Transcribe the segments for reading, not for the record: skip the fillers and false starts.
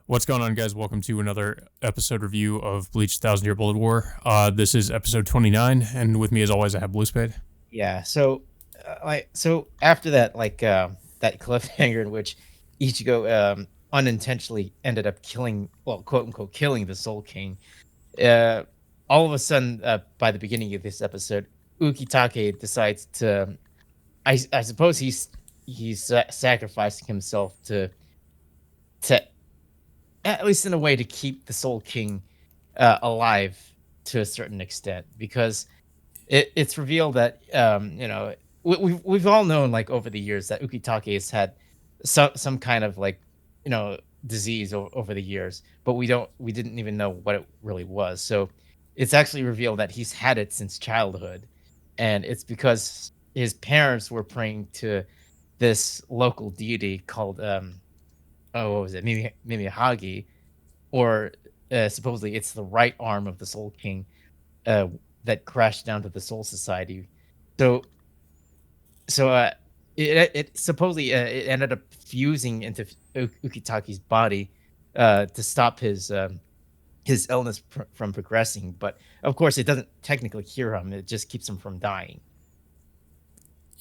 What's going on, guys? Welcome to another episode review of Bleach: Thousand Year Blood War. This is episode 29, and with me, as always, I have Blue Spade. Yeah. So after that, that cliffhanger in which Ichigo unintentionally ended up killing, well, quote unquote, killing the Soul King. Uh, all of a sudden, by the beginning of this episode, Ukitake decides to. I suppose he's sacrificing himself to at least in a way to keep the Soul King alive to a certain extent, because it's revealed that we've all known, like, over the years, that Ukitake has had some kind of, like, disease over the years, but we didn't even know what it really was. So it's actually revealed that he's had it since childhood, and it's because his parents were praying to this local deity called what was it, Mimihagi, or supposedly it's the right arm of the Soul King, uh, that crashed down to the Soul Society. So so it supposedly it ended up fusing into Ukitaki's body to stop his illness from progressing. But of course, it doesn't technically cure him; it just keeps him from dying.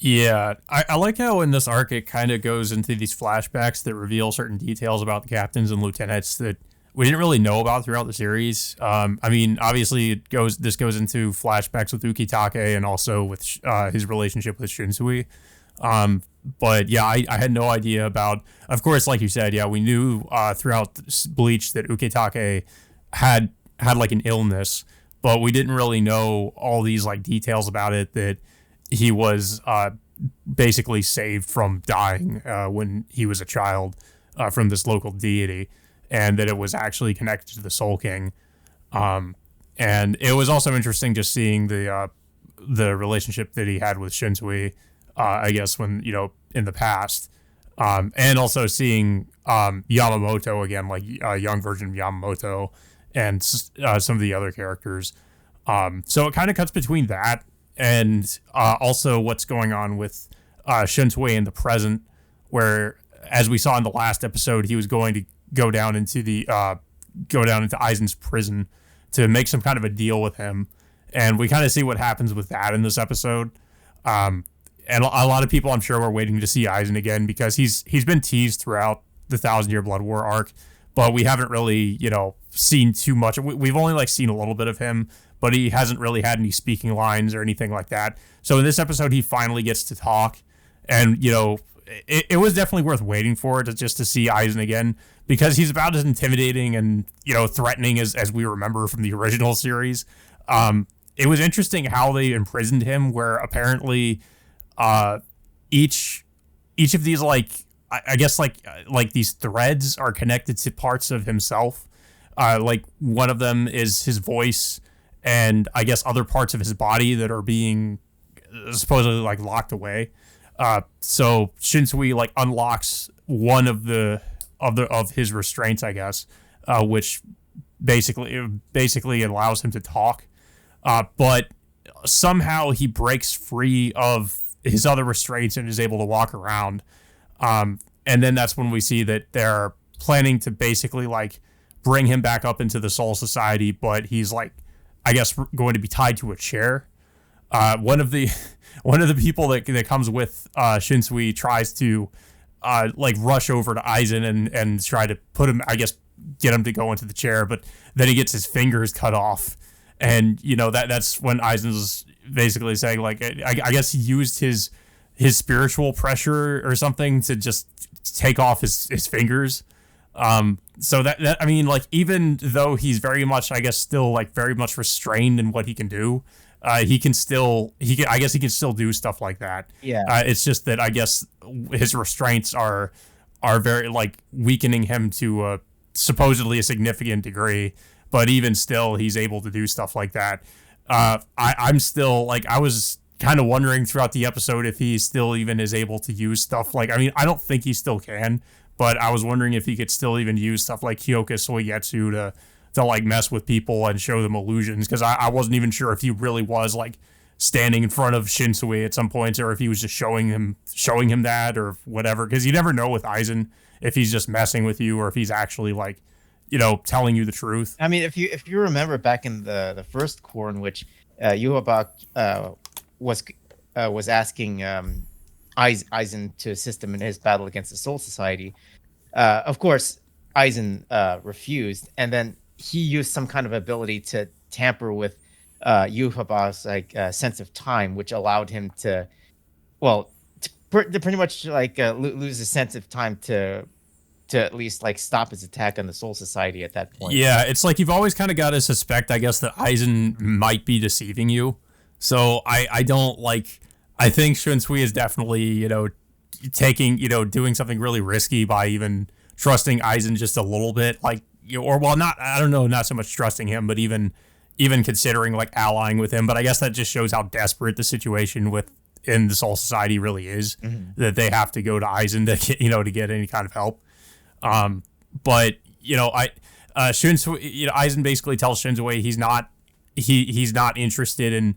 Yeah, I like how in this arc it kind of goes into these flashbacks that reveal certain details about the captains and lieutenants that we didn't really know about throughout the series. I mean, obviously, this goes into flashbacks with Ukitake and also with his relationship with Shinsui. But yeah, I had no idea about. Of course, like you said, yeah, we knew throughout Bleach that Ukitake had like an illness, but we didn't really know all these like details about it, that he was basically saved from dying when he was a child from this local deity, and that it was actually connected to the Soul King. And it was also interesting just seeing the relationship that he had with Shinsui, I guess, when, in the past. And also seeing Yamamoto again, like a young version of Yamamoto, and some of the other characters. So it kind of cuts between that and also what's going on with Shinsui in the present, where, as we saw in the last episode, he was going to go down into Aizen's prison to make some kind of a deal with him, and we kind of see what happens with that in this episode. And a lot of people, I'm sure, were waiting to see Aizen again, because he's been teased throughout the Thousand Year Blood War arc, but we haven't really seen too much. We've only like seen a little bit of him, but he hasn't really had any speaking lines or anything like that. So in this episode, he finally gets to talk, and it was definitely worth waiting for, just to see Aizen again, because he's about as intimidating and threatening as we remember from the original series. It was interesting how they imprisoned him, where apparently each of these, like, I guess like these threads are connected to parts of himself. Like, one of them is his voice, and I guess other parts of his body that are being supposedly like locked away. So Shinsui like unlocks one of his restraints, I guess, which basically allows him to talk. But somehow he breaks free of his other restraints and is able to walk around. And then that's when we see that they're planning to basically like bring him back up into the Soul Society, but he's like, I guess, going to be tied to a chair. One of the people that comes with Shinsui tries to like rush over to Aizen and try to put him, I guess, get him to go into the chair, but then he gets his fingers cut off, and that's when Aizen's basically saying, like, I guess he used his spiritual pressure or something to just take off his fingers. So that I mean, like, even though he's very much, I guess, still like very much restrained in what he can do, I guess he can still do stuff like that. Yeah. It's just that I guess his restraints are very like weakening him to supposedly a significant degree, but even still, he's able to do stuff like that. I'm still, like, I was kind of wondering throughout the episode if he still even is able to use stuff like, I mean, I don't think he still can, but I was wondering if he could still even use stuff like Kyoka Soigetsu to like mess with people and show them illusions, because I wasn't even sure if he really was like standing in front of Shinsui at some points, or if he was just showing him that or whatever, because you never know with Aizen if he's just messing with you or if he's actually like, telling you the truth. I mean, if you remember back in the first core in which Yuhabak was was asking Aizen to assist him in his battle against the Soul Society, of course Aizen refused, and then he used some kind of ability to tamper with Yuhabak's like sense of time, which allowed him to, well, to pretty much like lose a sense of time to at least like stop his attack on the Soul Society at that point. Yeah, it's like you've always kind of got to suspect, I guess, that Aizen might be deceiving you. So I don't like. I think Shunsui is definitely taking doing something really risky by even trusting Aizen just a little bit, like or well, not I don't know, not so much trusting him, but even considering like allying with him. But I guess that just shows how desperate the situation in the Soul Society really is, that they have to go to Aizen to get, to get any kind of help. But Shunsui, Aizen basically tells Shunsui he's not interested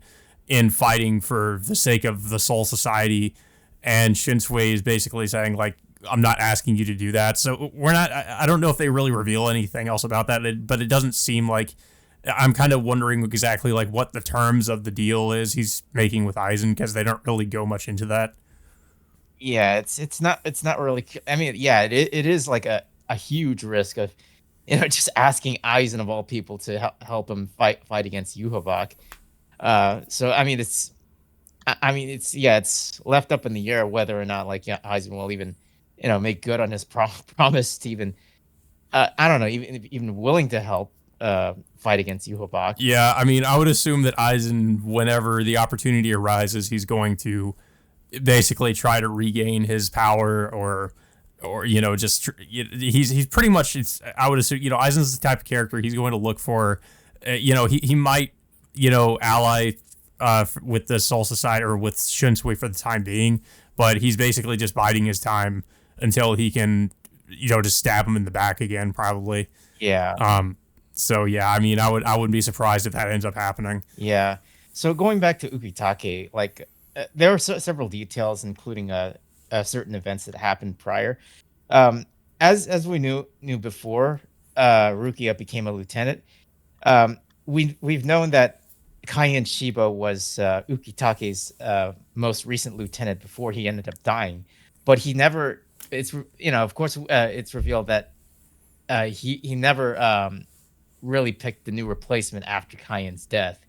in fighting for the sake of the Soul Society, and Shunsui is basically saying like, I'm not asking you to do that. So we're not. I don't know if they really reveal anything else about that, but it doesn't seem like. I'm kind of wondering exactly like what the terms of the deal is he's making with Aizen, because they don't really go much into that. Yeah, it's not really. I mean, yeah, it is like a huge risk of, just asking Aizen of all people to help him fight against Yuhabak. So I mean, it's left up in the air whether or not like Aizen will even, make good on his promise to even, I don't know, even willing to help fight against Yuhabak. Yeah, I mean, I would assume that Aizen, whenever the opportunity arises, he's going to basically try to regain his power, or just he's pretty much. I would assume Aizen's the type of character he's going to look for. He might ally with the Soul Society or with Shunsui for the time being, but he's basically just biding his time until he can just stab him in the back again, probably. Yeah. So yeah, I mean, I wouldn't be surprised if that ends up happening. Yeah. So going back to Ukitake, like there were several details, including certain events that happened prior. As we knew before, Rukia became a lieutenant. We've known that Kaien Shiba was Ukitake's most recent lieutenant before he ended up dying, but he never. It's of course, it's revealed that he never really picked the new replacement after Kaien's death.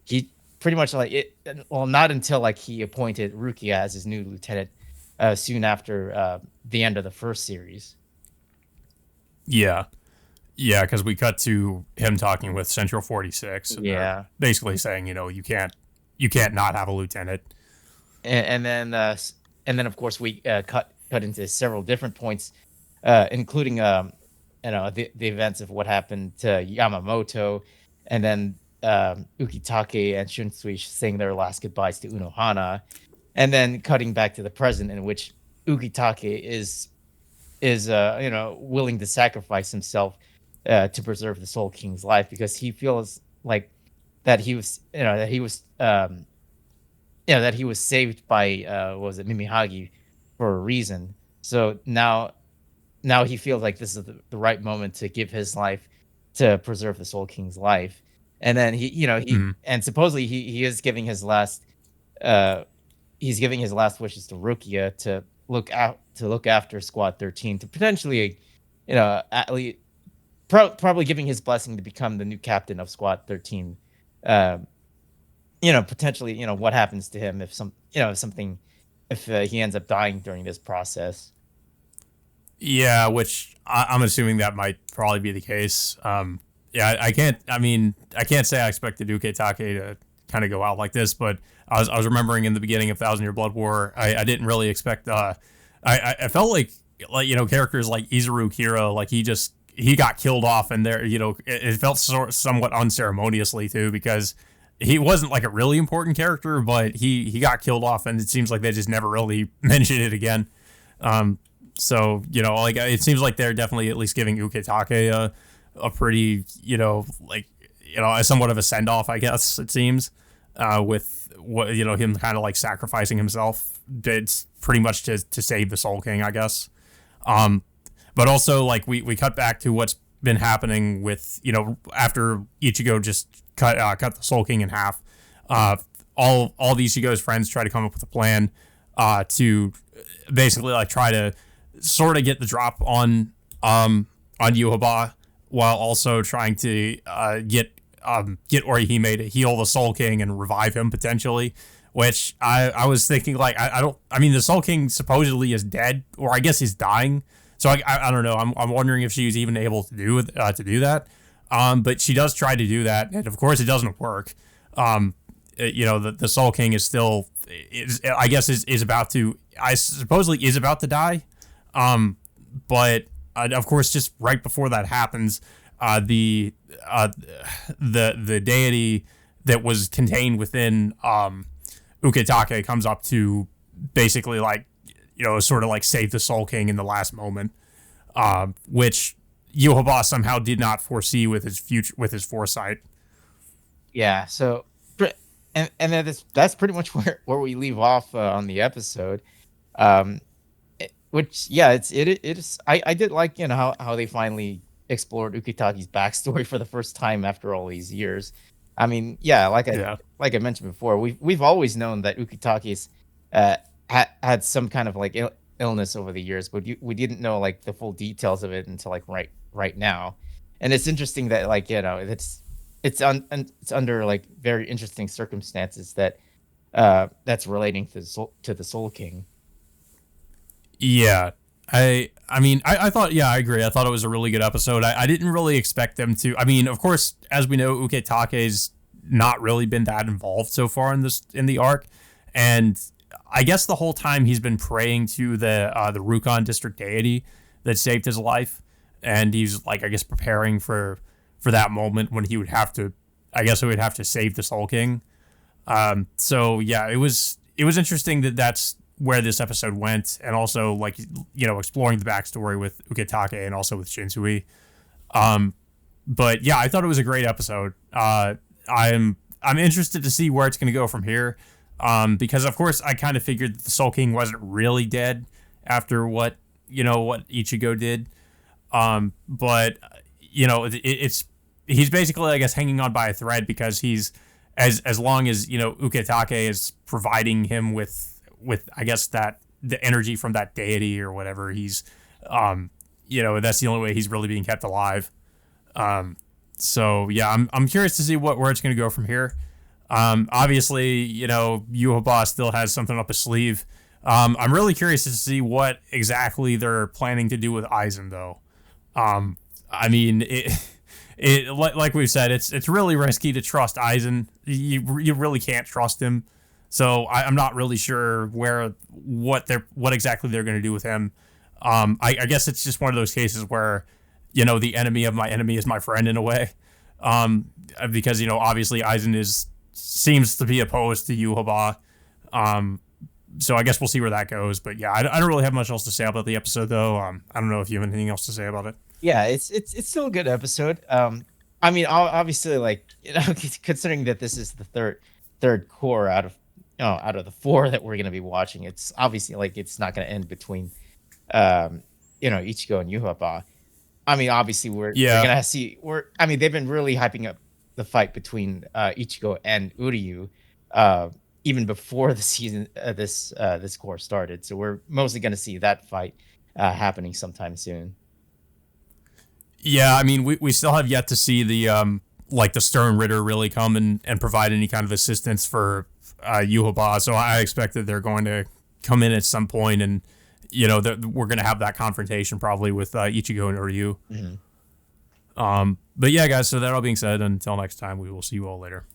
He pretty much like it. Well, not until like he appointed Rukia as his new lieutenant soon after the end of the first series. Yeah, because we cut to him talking with Central 46. And yeah, basically saying you can't not have a lieutenant. And then of course we cut into several different points, including the events of what happened to Yamamoto, and then Ukitake and Shunsui saying their last goodbyes to Unohana, and then cutting back to the present in which Ukitake is willing to sacrifice himself to preserve the Soul King's life, because he feels like that he was that he was saved by what was it, Mimihagi, for a reason. So now he feels like this is the right moment to give his life to preserve the Soul King's life. And then and supposedly he is giving his last wishes to Rukia to look after Squad 13, to potentially at least probably giving his blessing to become the new captain of Squad 13. Potentially, what happens to him if he ends up dying during this process. Yeah, which I'm assuming that might probably be the case. Yeah, I can't say I expected Ukitake to kind of go out like this, but I was remembering in the beginning of Thousand Year Blood War, I didn't really expect. I felt like characters like Izuru Kira, like he got killed off, and there it felt somewhat unceremoniously too, because he wasn't like a really important character, but he got killed off, and it seems like they just never really mentioned it again. So like it seems like they're definitely at least giving Ukitake a pretty as somewhat of a send off, I guess it seems, with what him kind of like sacrificing himself. It's pretty much to save the Soul King, I guess. but also like we cut back to what's been happening with, after Ichigo just cut the Soul King in half. All the Ichigo's friends try to come up with a plan to basically like try to sort of get the drop on Yuhaba, while also trying to get Orihime to heal the Soul King and revive him potentially. Which I was thinking, like, I mean, the Soul King supposedly is dead, or I guess he's dying. So I don't know. I'm wondering if she's even able to do that. But she does try to do that, and of course it doesn't work. The Soul King is still is about to, supposedly is about to die. But of course, just right before that happens, the deity that was contained within Ukitake comes up to basically like, sort of like save the Soul King in the last moment, which Yuhaba somehow did not foresee with his foresight. Yeah. So, and then that's pretty much where we leave off on the episode. Which, yeah, it is. I did like, how they finally explored Ukitaki's backstory for the first time after all these years. I mean, yeah, like I mentioned before, we've always known that Ukitaki's had some kind of like illness over the years, but we didn't know like the full details of it until like right now. And it's interesting that, like, it's under like very interesting circumstances that that's relating to the Soul King. Yeah. I mean, I thought, yeah, I agree. I thought it was a really good episode. I didn't really expect them to. I mean, of course, as we know, Ukitake's not really been that involved so far in the arc, and I guess the whole time he's been praying to the Rukon district deity that saved his life, and he's like, I guess, preparing for that moment when he would have to save the Soul King. So yeah, it was interesting that's where this episode went, and also like, exploring the backstory with Ukitake and also with Shinsui. But yeah, I thought it was a great episode. I'm interested to see where it's going to go from here, because of course I kind of figured that the Soul King wasn't really dead after what Ichigo did. But he's basically, I guess, hanging on by a thread, because he's as long as Ukitake is providing him with I guess that the energy from that deity or whatever, he's that's the only way he's really being kept alive. So yeah, I'm curious to see where it's going to go from here. Obviously, Yuhaba still has something up his sleeve. I'm really curious to see what exactly they're planning to do with Aizen, though. I mean, like we've said, it's really risky to trust Aizen. You really can't trust him. So I'm not really sure what exactly they're going to do with him. I guess it's just one of those cases where, the enemy of my enemy is my friend in a way. Because, obviously Aizen seems to be opposed to Yuhaba. So I guess we'll see where that goes. But yeah, I don't really have much else to say about the episode, though. I don't know if you have anything else to say about it. Yeah, it's still a good episode. I mean, obviously, like, considering that this is the third core out of the four that we're going to be watching, it's obviously like it's not going to end between Ichigo and Yuhaba. I mean, obviously we're going to see I mean, they've been really hyping up the fight between Ichigo and Uryu even before the season this core started. So we're mostly going to see that fight happening sometime soon. Yeah, I mean, we still have yet to see the the Stern Ritter really come and provide any kind of assistance for Yuhaba. So I expect that they're going to come in at some point, and we're going to have that confrontation probably with Ichigo and Uryu. Mm-hmm. But yeah, guys, so that all being said, until next time, we will see you all later.